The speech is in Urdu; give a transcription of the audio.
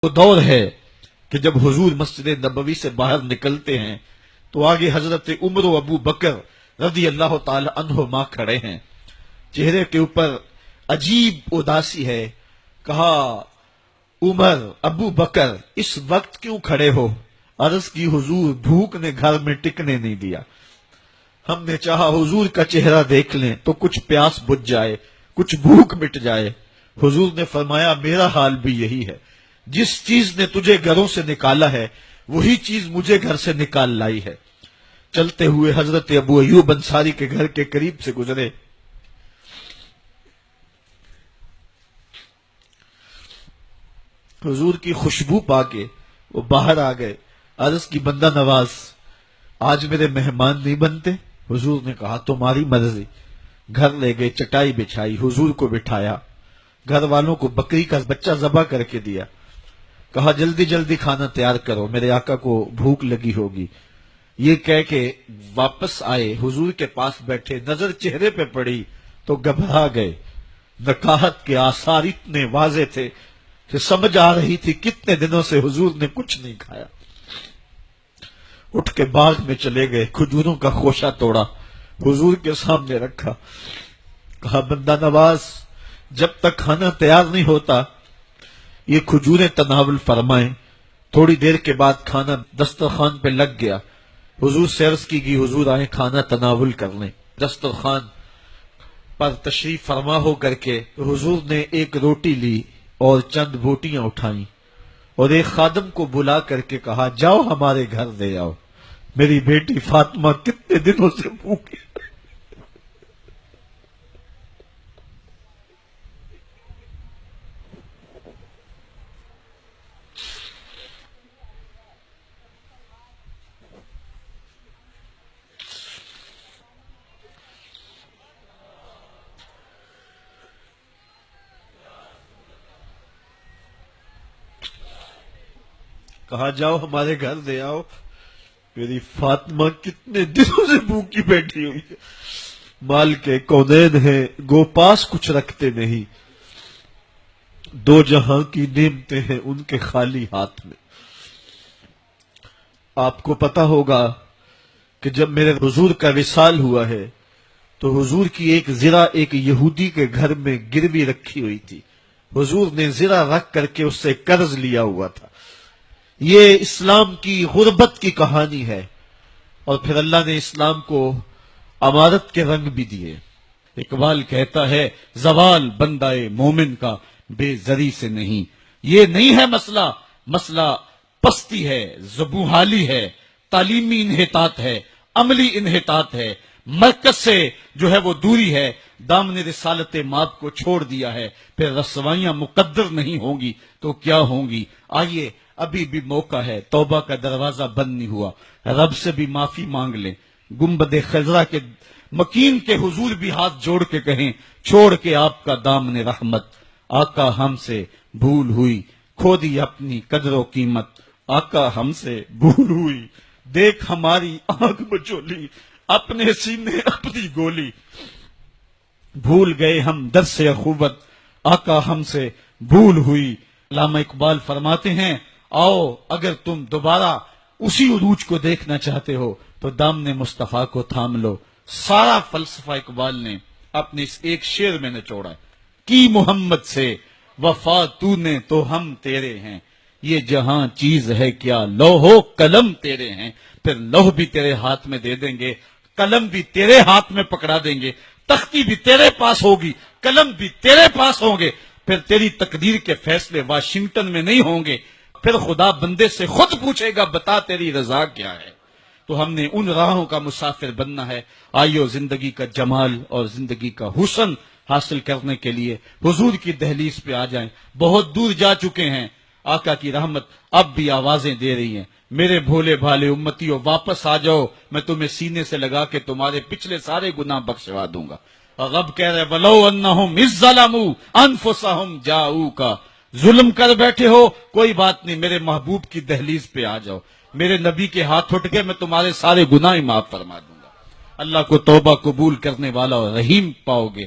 وہ دور ہے کہ جب حضور مسجد نبوی سے باہر نکلتے ہیں تو آگے حضرت عمر و ابو بکر رضی اللہ تعالی عنہما کھڑے ہیں. چہرے کے اوپر عجیب اداسی ہے. کہا عمر ابو بکر اس وقت کیوں کھڑے ہو؟ عرض کی حضور بھوک نے گھر میں ٹکنے نہیں دیا. ہم نے چاہا حضور کا چہرہ دیکھ لیں تو کچھ پیاس بجھ جائے، کچھ بھوک مٹ جائے. حضور نے فرمایا میرا حال بھی یہی ہے. جس چیز نے تجھے گھروں سے نکالا ہے وہی چیز مجھے گھر سے نکال لائی ہے. چلتے ہوئے حضرت ابو ایوب انصاری کے گھر کے قریب سے گزرے. حضور کی خوشبو پا کے وہ باہر آ گئے. عرض کی بندہ نواز آج میرے مہمان نہیں بنتے؟ حضور نے کہا تمہاری مرضی. گھر لے گئے، چٹائی بچھائی، حضور کو بٹھایا، گھر والوں کو بکری کا بچہ ذبح کر کے دیا. کہا جلدی جلدی کھانا تیار کرو، میرے آقا کو بھوک لگی ہوگی. یہ کہہ کے واپس آئے، حضور کے پاس بیٹھے، نظر چہرے پہ پڑی تو گھبرا گئے. نکاحت کے آثار اتنے واضح تھے کہ سمجھ آ رہی تھی کتنے دنوں سے حضور نے کچھ نہیں کھایا. اٹھ کے باغ میں چلے گئے، کھجوروں کا خوشہ توڑا، حضور کے سامنے رکھا. کہا بندہ نواز جب تک کھانا تیار نہیں ہوتا یہ کھجوریں تناول فرمائیں. تھوڑی دیر کے بعد کھانا دسترخوان پہ لگ گیا. حضور سے عرض کی گئی حضور آئیں کھانا تناول کر لیں. دسترخوان پر تشریف فرما ہو کر کے حضور نے ایک روٹی لی اور چند بوٹیاں اٹھائیں اور ایک خادم کو بلا کر کے کہا جاؤ ہمارے گھر دے آؤ، میری بیٹی فاطمہ کتنے دنوں سے بھوکی. کہا جاؤ ہمارے گھر دے آؤ، میری فاطمہ کتنے دنوں سے بھوکی بیٹھی ہوئی ہے. مال کے کونین ہیں گو پاس کچھ رکھتے نہیں، دو جہاں کی نعمتیں ہیں ان کے خالی ہاتھ میں. آپ کو پتا ہوگا کہ جب میرے حضور کا وصال ہوا ہے تو حضور کی ایک زرہ ایک یہودی کے گھر میں گروی رکھی ہوئی تھی. حضور نے زرہ رکھ کر کے اس سے قرض لیا ہوا تھا. یہ اسلام کی غربت کی کہانی ہے اور پھر اللہ نے اسلام کو امارت کے رنگ بھی دیے. اقبال کہتا ہے زوال بندہ مومن کا بے زری سے نہیں. یہ نہیں ہے مسئلہ، مسئلہ پستی ہے، زبوحالی ہے، تعلیمی انحطاط ہے، عملی انحطاط ہے، مرکز سے جو ہے وہ دوری ہے. دامن رسالت ماب کو چھوڑ دیا ہے. پھر رسوائیاں مقدر نہیں ہوں گی تو کیا ہوں گی. آئیے ابھی بھی موقع ہے، توبہ کا دروازہ بند نہیں ہوا، رب سے بھی معافی مانگ لیں. گنبد خضرا کے مکین کے حضور بھی ہاتھ جوڑ کے کہیں چھوڑ کے آپ کا دامن رحمت. آقا ہم سے بھول ہوئی، کھو دی اپنی قدر و قیمت. آقا ہم سے بھول ہوئی، دیکھ ہماری آنکھ بچولی، اپنے سینے اپنی گولی. بھول گئے ہم درس اخوت، آقا ہم سے بھول ہوئی. علامہ اقبال فرماتے ہیں آؤ اگر تم دوبارہ اسی عروج کو دیکھنا چاہتے ہو تو دامن مصطفیٰ کو تھام لو. سارا فلسفہ اقبال نے اپنے اس ایک شعر میں نچوڑا کی محمد سے وفا تو نے تو ہم تیرے ہیں. یہ جہاں چیز ہے کیا لوح قلم تیرے ہیں. پھر لوح بھی تیرے ہاتھ میں دے دیں گے، قلم بھی تیرے ہاتھ میں پکڑا دیں گے، تختی بھی تیرے پاس ہوگی، قلم بھی تیرے پاس ہوں گے. پھر تیری تقدیر کے فیصلے واشنگٹن میں نہیں ہوں گے. پھر خدا بندے سے خود پوچھے گا بتا تیری رضا کیا ہے. تو ہم نے ان راہوں کا مسافر بننا ہے. آئیو زندگی کا جمال اور زندگی کا حسن حاصل کرنے کے لیے حضور کی دہلیز پہ آ جائیں. بہت دور جا چکے ہیں، آقا کی رحمت اب بھی آوازیں دے رہی ہیں. میرے بھولے بھالے امتیوں واپس آ جاؤ، میں تمہیں سینے سے لگا کے تمہارے پچھلے سارے گناہ بخشوا دوں گا. رب کہہ رہے وَلَوْ أَنَّهُمْ إِذْ ظَلَمُوا أَنفُسَهُمْ جَاءُوكَ. ظلم کر بیٹھے ہو کوئی بات نہیں، میرے محبوب کی دہلیز پہ آ جاؤ، میرے نبی کے ہاتھ اٹھ کے میں تمہارے سارے گناہ معاف فرما دوں گا. اللہ کو توبہ قبول کرنے والا اور رحیم پاؤ گے.